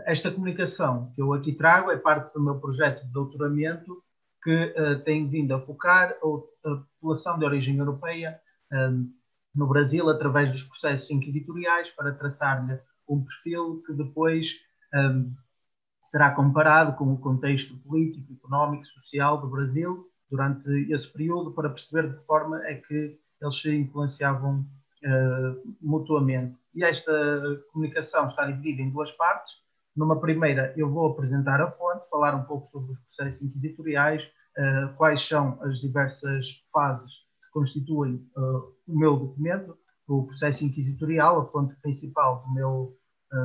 Esta comunicação que eu aqui trago é parte do meu projeto de doutoramento que tem vindo a focar a população de origem europeia no Brasil através dos processos inquisitoriais para traçar-lhe um perfil que depois será comparado com o contexto político, económico, social do Brasil durante esse período para perceber de que forma é que eles se influenciavam mutuamente. E esta comunicação está dividida em duas partes. Numa primeira, eu vou apresentar a fonte, falar um pouco sobre os processos inquisitoriais, quais são as diversas fases que constituem o meu documento, o processo inquisitorial, a fonte principal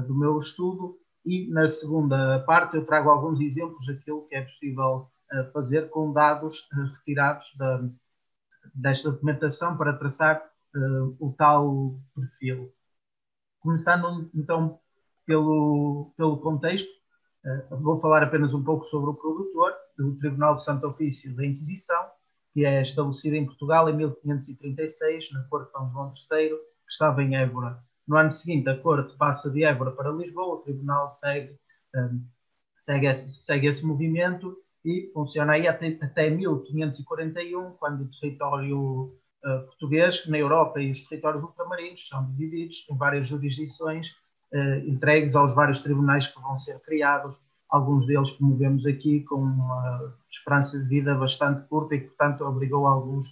do meu estudo, e na segunda parte eu trago alguns exemplos daquilo que é possível fazer com dados retirados desta documentação para traçar o tal perfil. Começando então pelo contexto, vou falar apenas um pouco sobre o produtor, do Tribunal de Santo Ofício da Inquisição, que é estabelecido em Portugal em 1536, na Corte de Dom João III, que estava em Évora. No ano seguinte, a Corte passa de Évora para Lisboa, o Tribunal segue esse movimento e funciona aí até 1541, quando o território português na Europa e os territórios ultramarinos são divididos em várias jurisdições entregues aos vários tribunais que vão ser criados, alguns deles, como vemos aqui, com uma esperança de vida bastante curta e, portanto, obrigou a alguns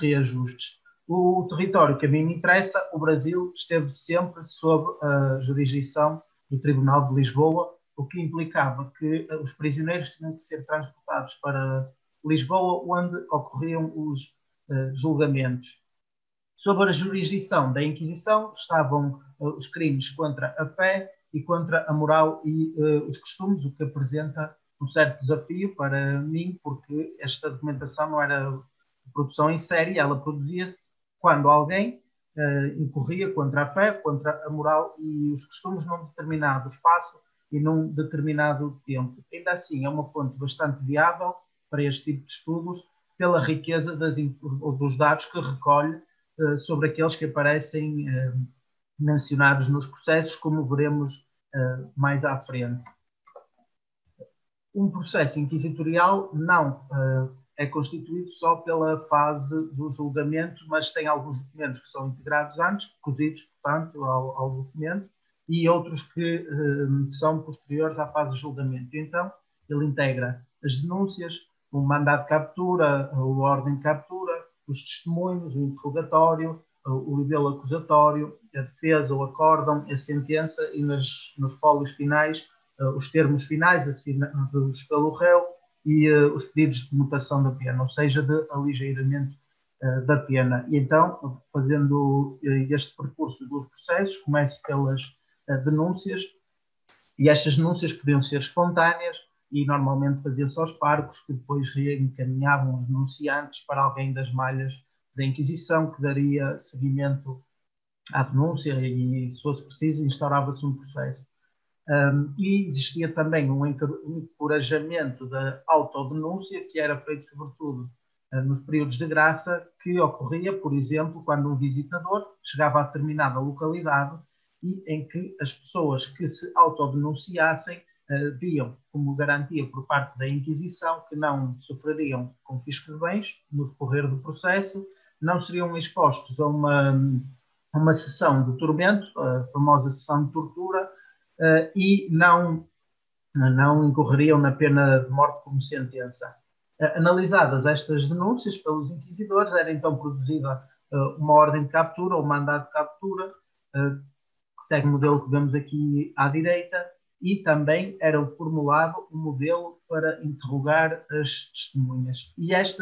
reajustes. O território que a mim me interessa, o Brasil, esteve sempre sob a jurisdição do Tribunal de Lisboa, o que implicava que os prisioneiros tinham que ser transportados para Lisboa, onde ocorriam os julgamentos. Sob a jurisdição da Inquisição estavam os crimes contra a fé e contra a moral e os costumes, o que apresenta um certo desafio para mim, porque esta documentação não era produção em série, ela produzia-se quando alguém incorria contra a fé, contra a moral e os costumes num determinado espaço e num determinado tempo. Ainda assim, é uma fonte bastante viável para este tipo de estudos, pela riqueza dos dados que recolhe sobre aqueles que aparecem mencionados nos processos, como veremos mais à frente. Um processo inquisitorial não é constituído só pela fase do julgamento, mas tem alguns documentos que são integrados antes, cozidos, portanto, ao documento, e outros que são posteriores à fase de julgamento. Então, ele integra as denúncias, o mandado de captura, a ordem de captura, os testemunhos, o interrogatório, o libelo acusatório, a defesa, o acórdão, a sentença e nos fólios finais, os termos finais assinados pelo réu e os pedidos de comutação da pena, ou seja, de aligeiramento da pena. E então, fazendo este percurso dos processos, começo pelas denúncias, e estas denúncias podiam ser espontâneas e normalmente faziam-se aos parcos, que depois reencaminhavam os denunciantes para alguém das malhas da Inquisição, que daria seguimento à denúncia e, se fosse preciso, instaurava-se um processo. E existia também um encorajamento da autodenúncia, que era feito sobretudo nos períodos de graça, que ocorria, por exemplo, quando um visitador chegava a determinada localidade e em que as pessoas que se autodenunciassem viam como garantia por parte da Inquisição que não sofreriam confisco de bens no decorrer do processo, não seriam expostos a uma sessão de tormento, a famosa sessão de tortura, e não incorreriam na pena de morte como sentença. Analisadas estas denúncias pelos inquisidores, era então produzida uma ordem de captura ou mandado de captura, que segue o modelo que vemos aqui à direita, e também era formulado um modelo para interrogar as testemunhas. E as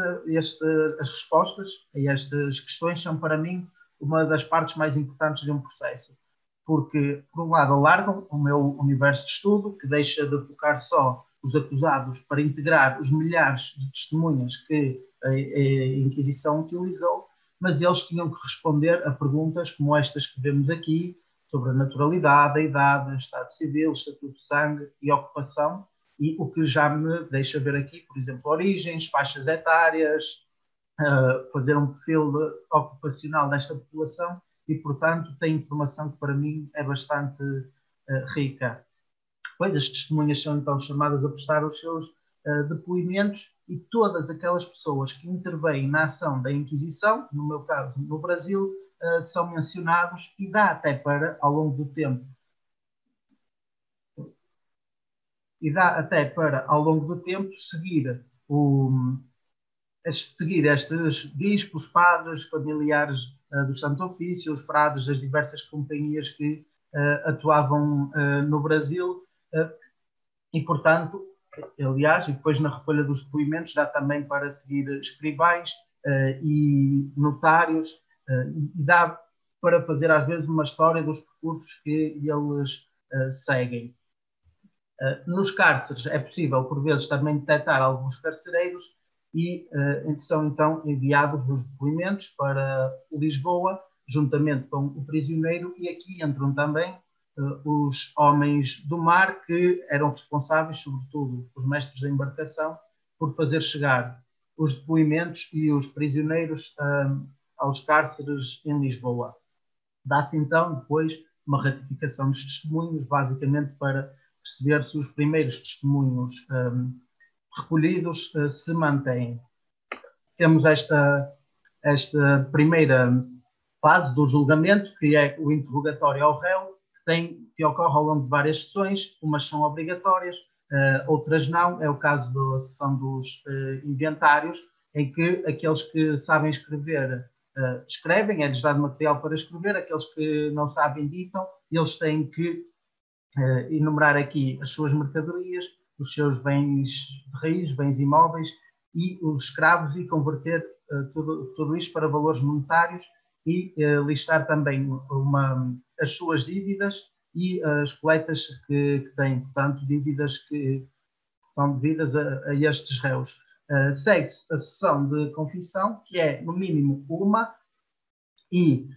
respostas a estas questões são, para mim, uma das partes mais importantes de um processo, porque, por um lado, alargam o meu universo de estudo, que deixa de focar só os acusados para integrar os milhares de testemunhas que a Inquisição utilizou, mas eles tinham que responder a perguntas como estas que vemos aqui, sobre a naturalidade, a idade, estado civil, estatuto de sangue e ocupação, e o que já me deixa ver aqui, por exemplo, origens, faixas etárias, fazer um perfil ocupacional desta população e, portanto, tem informação que para mim é bastante rica. Pois as testemunhas são então chamadas a prestar os seus depoimentos e todas aquelas pessoas que intervêm na ação da Inquisição, no meu caso no Brasil, são mencionados e dá até para, ao longo do tempo, seguir seguir estes bispos, padres, familiares do Santo Ofício, os frades das diversas companhias que atuavam no Brasil e, portanto, aliás, e depois na recolha dos depoimentos dá também para seguir escrivães e notários e dá para fazer às vezes uma história dos percursos que eles seguem. Nos cárceres é possível, por vezes, também detectar alguns carcereiros e são então enviados os depoimentos para Lisboa, juntamente com o prisioneiro, e aqui entram também os homens do mar, que eram responsáveis, sobretudo os mestres da embarcação, por fazer chegar os depoimentos e os prisioneiros aos cárceres em Lisboa. Dá-se então depois uma ratificação dos testemunhos, basicamente para perceber se os primeiros testemunhos recolhidos se mantêm. Temos esta primeira fase do julgamento, que é o interrogatório ao réu, que ocorre ao longo de várias sessões, umas são obrigatórias, outras não. É o caso da sessão dos inventários, em que aqueles que sabem escrever escrevem, é-lhes dado material para escrever, aqueles que não sabem ditam, eles têm que enumerar aqui as suas mercadorias, os seus bens de raiz, bens imóveis e os escravos e converter tudo isto para valores monetários e listar também as suas dívidas e as coletas que têm, portanto, dívidas que são devidas a estes réus. Segue-se a sessão de confissão, que é, no mínimo, uma, e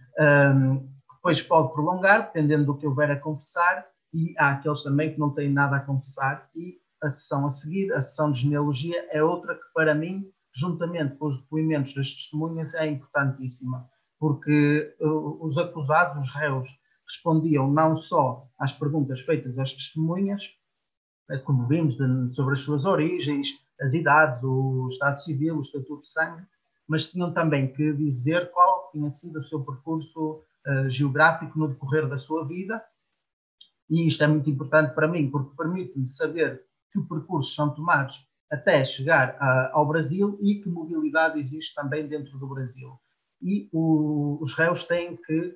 depois pode prolongar, dependendo do que houver a confessar, e há aqueles também que não têm nada a confessar, e a sessão a seguir, a sessão de genealogia, é outra que, para mim, juntamente com os depoimentos das testemunhas, é importantíssima, porque os acusados, os réus, respondiam não só às perguntas feitas às testemunhas, como vimos, sobre as suas origens, as idades, o estado civil, o estatuto de sangue, mas tinham também que dizer qual tinha sido o seu percurso geográfico no decorrer da sua vida, e isto é muito importante para mim, porque permite-me saber que percursos são tomados até chegar ao Brasil e que mobilidade existe também dentro do Brasil. E os réus têm que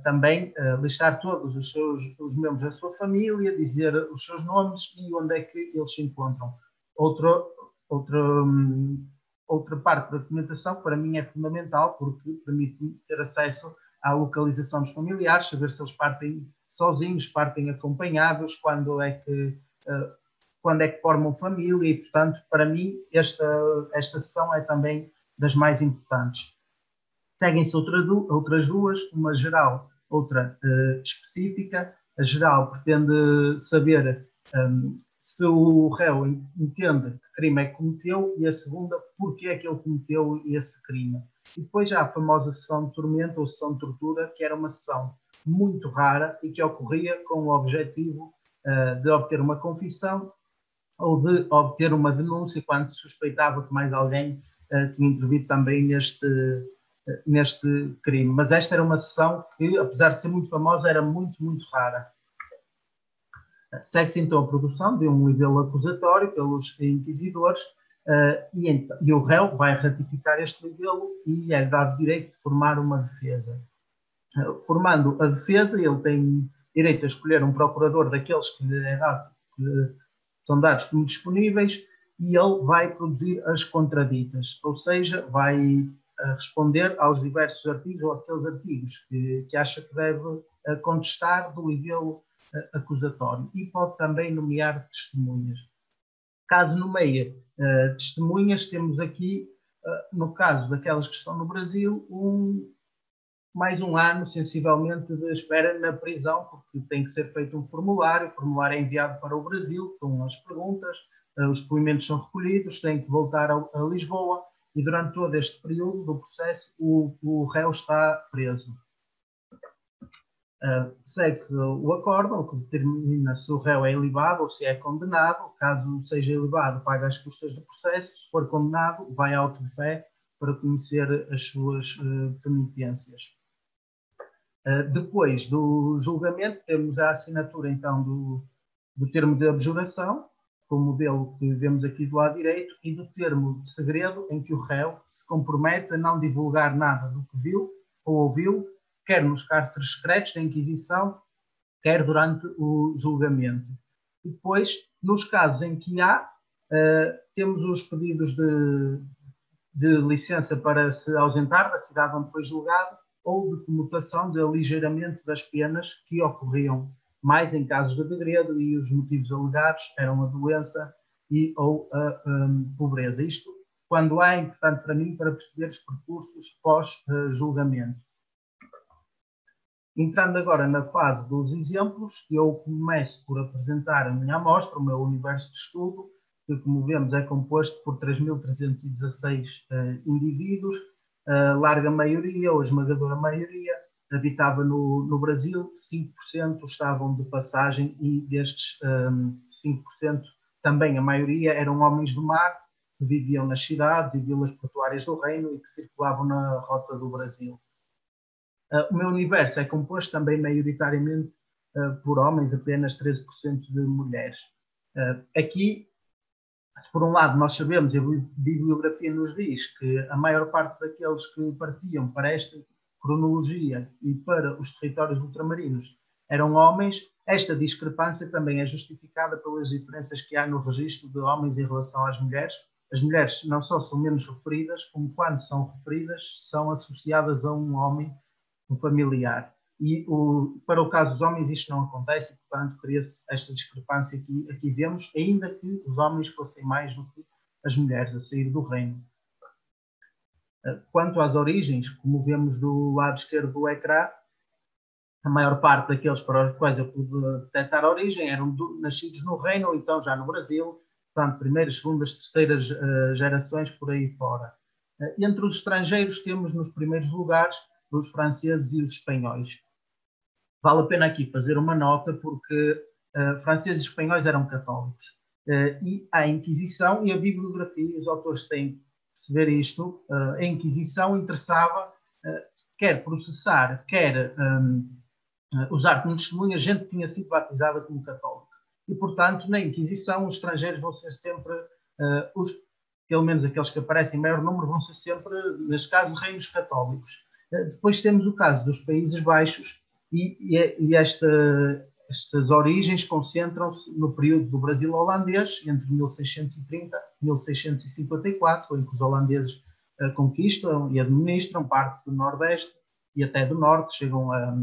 também listar todos os membros da sua família, dizer os seus nomes e onde é que eles se encontram. Outra parte da documentação para mim é fundamental, porque permite ter acesso à localização dos familiares, saber se eles partem sozinhos, partem acompanhados, quando é que formam família, e, portanto, para mim, esta sessão é também das mais importantes. Seguem-se outras duas, uma geral, outra específica. A geral pretende saber se o réu entende que crime é que cometeu, e a segunda, porque é que ele cometeu esse crime. E depois há a famosa sessão de tormento ou sessão de tortura, que era uma sessão muito rara e que ocorria com o objetivo de obter uma confissão ou de obter uma denúncia quando se suspeitava que mais alguém tinha intervido também neste crime. Mas esta era uma sessão que, apesar de ser muito famosa, era muito, muito rara. Segue-se então a produção de um livelo acusatório pelos inquisidores e o réu vai ratificar este livelo e é dado direito de formar uma defesa. Formando a defesa, ele tem direito a escolher um procurador daqueles que lhe é dado, que são dados como disponíveis, e ele vai produzir as contraditas, ou seja, vai responder aos diversos artigos ou aqueles artigos que acha que deve contestar do livelo acusatório, e pode também nomear testemunhas. Caso nomeie testemunhas, temos aqui, no caso daquelas que estão no Brasil, mais um ano, sensivelmente, de espera na prisão, porque tem que ser feito um formulário, o formulário é enviado para o Brasil, com as perguntas, os depoimentos são recolhidos, tem que voltar a Lisboa, e durante todo este período do processo o réu está preso. Segue-se o acórdão, que determina se o réu é ilibado ou se é condenado. Caso seja ilibado, paga as custas do processo. Se for condenado, vai à auto de fé para conhecer as suas penitências. Depois do julgamento, temos a assinatura, então, do termo de abjuração, com o modelo que vemos aqui do lado direito, e do termo de segredo, em que o réu se compromete a não divulgar nada do que viu ou ouviu, quer nos cárceres secretos da Inquisição, quer durante o julgamento. E depois, nos casos em que há, temos os pedidos de licença para se ausentar da cidade onde foi julgado, ou de comutação, de aligeiramento das penas que ocorriam mais em casos de degredo, e os motivos alegados eram a doença ou a pobreza. Isto quando há, é importante para mim, para perceber os percursos pós-julgamento. Entrando agora na fase dos exemplos, eu começo por apresentar a minha amostra, o meu universo de estudo, que, como vemos, é composto por 3.316 indivíduos. A larga maioria, ou a esmagadora maioria, habitava no Brasil, 5% estavam de passagem, e destes 5%, também a maioria eram homens do mar, que viviam nas cidades e vilas portuárias do reino e que circulavam na rota do Brasil. O meu universo é composto também maioritariamente por homens, apenas 13% de mulheres. Aqui, se por um lado nós sabemos, e a bibliografia nos diz, que a maior parte daqueles que partiam para esta cronologia e para os territórios ultramarinos eram homens, esta discrepância também é justificada pelas diferenças que há no registro de homens em relação às mulheres. As mulheres não só são menos referidas, como quando são referidas, são associadas a um homem, um familiar. E para o caso dos homens isto não acontece, e, portanto, cria-se esta discrepância que aqui vemos, ainda que os homens fossem mais do que as mulheres a sair do reino. Quanto às origens, como vemos do lado esquerdo do ecrã, a maior parte daqueles para os quais eu pude detectar a origem eram nascidos no reino ou então já no Brasil, portanto, primeiras, segundas, terceiras gerações por aí fora. Entre os estrangeiros temos nos primeiros lugares os franceses e os espanhóis. Vale a pena aqui fazer uma nota, porque franceses e espanhóis eram católicos. E a Inquisição e a bibliografia, os autores têm que perceber isto, a Inquisição interessava quer processar, quer usar como testemunha gente que tinha sido batizada como católico. E, portanto, na Inquisição, os estrangeiros vão ser sempre, pelo menos aqueles que aparecem em maior número, vão ser sempre, neste caso, reinos católicos. Depois temos o caso dos Países Baixos, e estas origens concentram-se no período do Brasil holandês, entre 1630 e 1654, em que os holandeses conquistam e administram parte do Nordeste e até do Norte, chegam a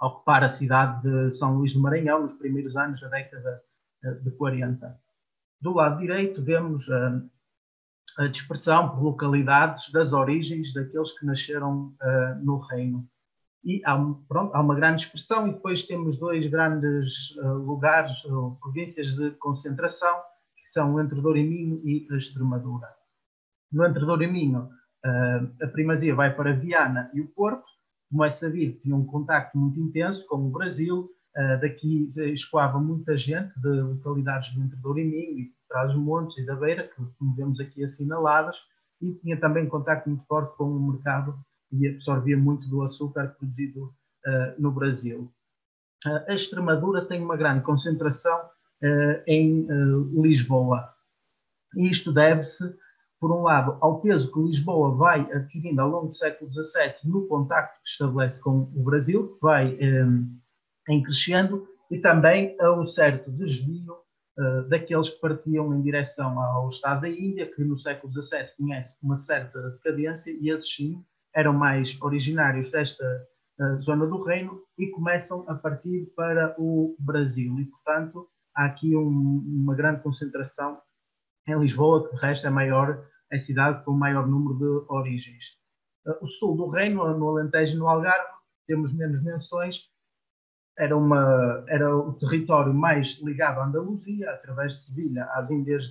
ocupar a cidade de São Luís do Maranhão nos primeiros anos da década de 40. Do lado direito vemos a dispersão por localidades das origens daqueles que nasceram no reino. E há uma grande dispersão, e depois temos dois grandes lugares, províncias de concentração, que são o Entre Douro e Minho e a Extremadura. No Entre Douro e Minho, a primazia vai para Viana e o Porto. Como é sabido, tinha um contacto muito intenso com o Brasil. Daqui escoava muita gente de localidades do Entre Douro e Minho, e de Trás-os-Montes e da Beira, que como vemos aqui assinaladas, e tinha também contacto muito forte com o mercado e absorvia muito do açúcar produzido no Brasil. A Extremadura tem uma grande concentração em Lisboa. E isto deve-se, por um lado, ao peso que Lisboa vai adquirindo ao longo do século XVII no contacto que estabelece com o Brasil, que vai em crescendo, e também a um certo desvio daqueles que partiam em direção ao Estado da Índia, que no século XVII conhece uma certa decadência, e esses sim eram mais originários desta zona do reino e começam a partir para o Brasil. E, portanto, há aqui uma grande concentração em Lisboa, que de resto é a cidade com o maior número de origens. O sul do reino, no Alentejo e no Algarve, temos menos menções. Era o território mais ligado à Andaluzia, através de Sevilha, às Índias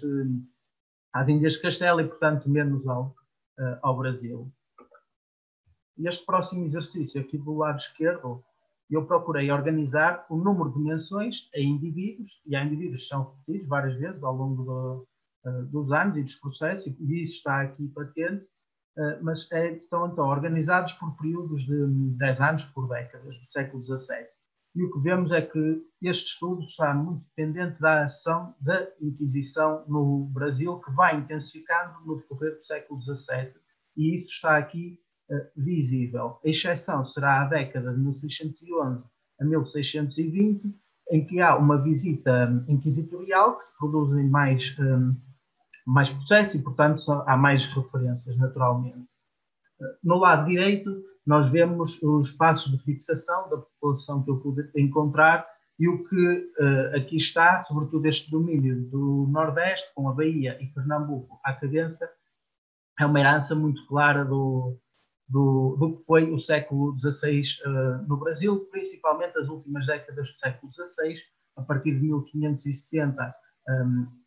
de Castela, e, portanto, menos ao Brasil. Este próximo exercício, aqui do lado esquerdo, eu procurei organizar o número de menções a indivíduos, e há indivíduos que são repetidos várias vezes ao longo dos anos e dos processos, e isso está aqui patente, mas estão então organizados por períodos de 10 anos por décadas, do século XVII. E o que vemos é que este estudo está muito dependente da ação da Inquisição no Brasil, que vai intensificando no decorrer do século XVII, e isso está aqui visível. A exceção será a década de 1611 a 1620, em que há uma visita inquisitorial, que se produzem mais processos e, portanto, há mais referências, naturalmente. No lado direito, nós vemos os passos de fixação da população que eu pude encontrar, e o que aqui está, sobretudo este domínio do Nordeste, com a Bahia e Pernambuco à cabeça, é uma herança muito clara do que foi o século XVI no Brasil, principalmente as últimas décadas do século XVI. A partir de 1570, a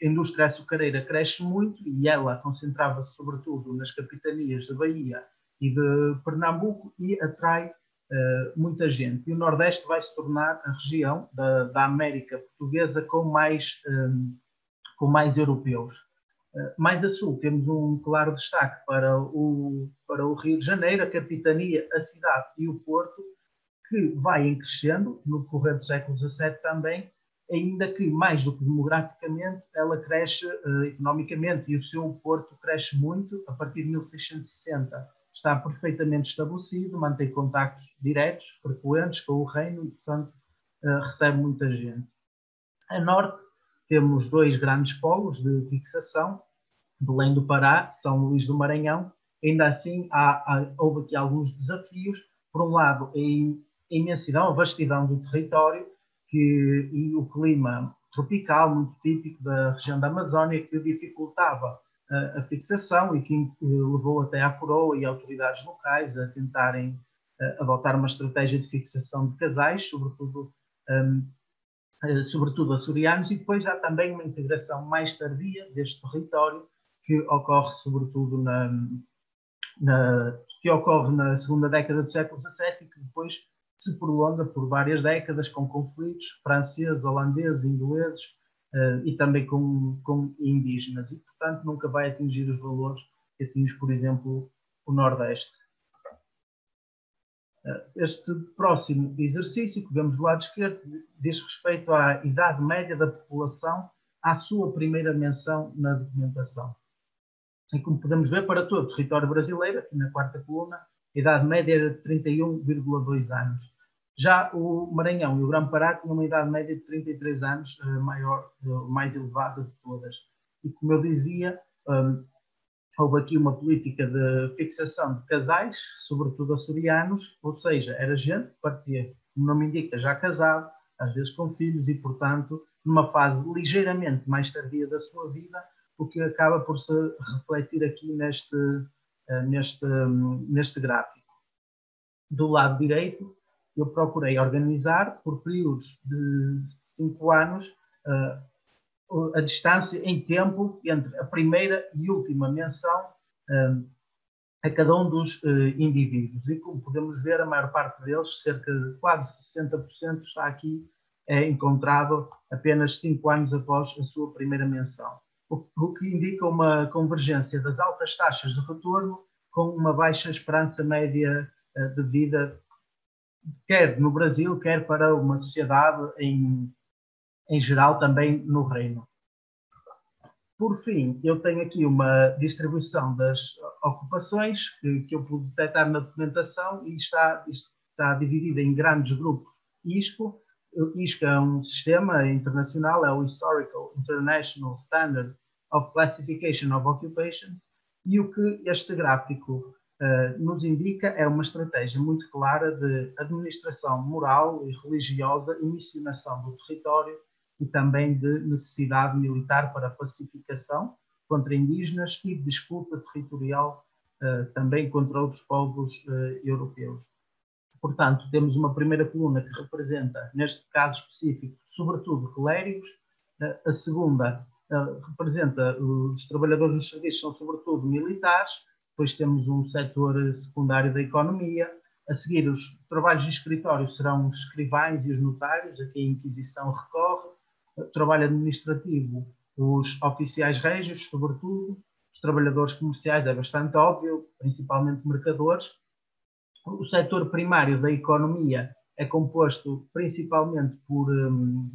indústria açucareira cresce muito, e ela concentrava-se sobretudo nas capitanias da Bahia e de Pernambuco, e atrai muita gente. E o Nordeste vai se tornar a região da América Portuguesa com mais europeus. Mais a sul temos um claro destaque para o Rio de Janeiro, a capitania, a cidade e o Porto, que vai em crescendo no decorrer do século XVII também, ainda que mais do que demograficamente, ela cresce economicamente, e o seu Porto cresce muito a partir de 1660. Está perfeitamente estabelecido, mantém contactos diretos, frequentes com o reino, e, portanto, recebe muita gente. A norte temos dois grandes polos de fixação, Belém do Pará, São Luís do Maranhão. Ainda assim, houve aqui alguns desafios. Por um lado, a imensidão, a vastidão do território, e o clima tropical, muito típico da região da Amazónia, que dificultava a fixação, e que levou até à coroa e autoridades locais a tentarem adotar uma estratégia de fixação de casais, sobretudo açorianos, e depois há também uma integração mais tardia deste território, que ocorre sobretudo que ocorre na segunda década do século XVII, e que depois se prolonga por várias décadas, com conflitos franceses, holandeses, ingleses e também com indígenas, e portanto nunca vai atingir os valores que atinge, por exemplo, o Nordeste. Este próximo exercício que vemos do lado esquerdo diz respeito à idade média da população à sua primeira menção na documentação. E como podemos ver, para todo o território brasileiro, aqui na quarta coluna, a idade média era de 31,2 anos. Já o Maranhão e o Grão-Pará tinham uma idade média de 33 anos, mais elevada de todas. E como eu dizia, houve aqui uma política de fixação de casais, sobretudo açorianos, ou seja, era gente que partia, como o nome indica, já casado, às vezes com filhos, e, portanto, numa fase ligeiramente mais tardia da sua vida, o que acaba por se refletir aqui neste gráfico. Do lado direito, eu procurei organizar, por períodos de 5 anos, a distância em tempo entre a primeira e última menção a cada um dos indivíduos. E como podemos ver, a maior parte deles, cerca de quase 60%, está aqui encontrado apenas 5 anos após a sua primeira menção, o que indica uma convergência das altas taxas de retorno com uma baixa esperança média de vida, quer no Brasil, quer para uma sociedade em geral, também no reino. Por fim, eu tenho aqui uma distribuição das ocupações que eu pude detectar na documentação, e está dividida em grandes grupos. ISCO é um sistema internacional, é o Historical International Standard of Classification of Occupations, e o que este gráfico nos indica é uma estratégia muito clara de administração moral e religiosa e missionação do território, e também de necessidade militar para pacificação contra indígenas e disputa territorial também contra outros povos europeus. Portanto, temos uma primeira coluna que representa, neste caso específico, sobretudo clérigos. A segunda representa os trabalhadores nos serviços, são sobretudo militares. Depois temos um setor secundário da economia, A seguir, os trabalhos de escritório serão os escrivães e os notários, a quem a Inquisição recorre. O trabalho administrativo, os oficiais régios, sobretudo. Os trabalhadores comerciais, é bastante óbvio, principalmente mercadores. O setor primário da economia é composto principalmente por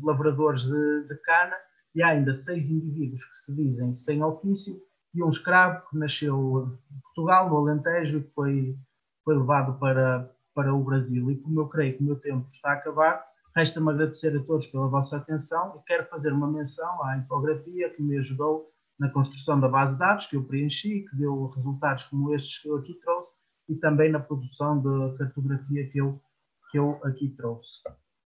lavradores de cana, e há ainda 6 indivíduos que se dizem sem ofício e um escravo que nasceu em Portugal, no Alentejo, e que foi levado para o Brasil. E como eu creio que o meu tempo está a acabar, resta-me agradecer a todos pela vossa atenção e quero fazer uma menção à infografia que me ajudou na construção da base de dados que eu preenchi, que deu resultados como estes que eu aqui trouxe, e também na produção da cartografia que eu aqui trouxe.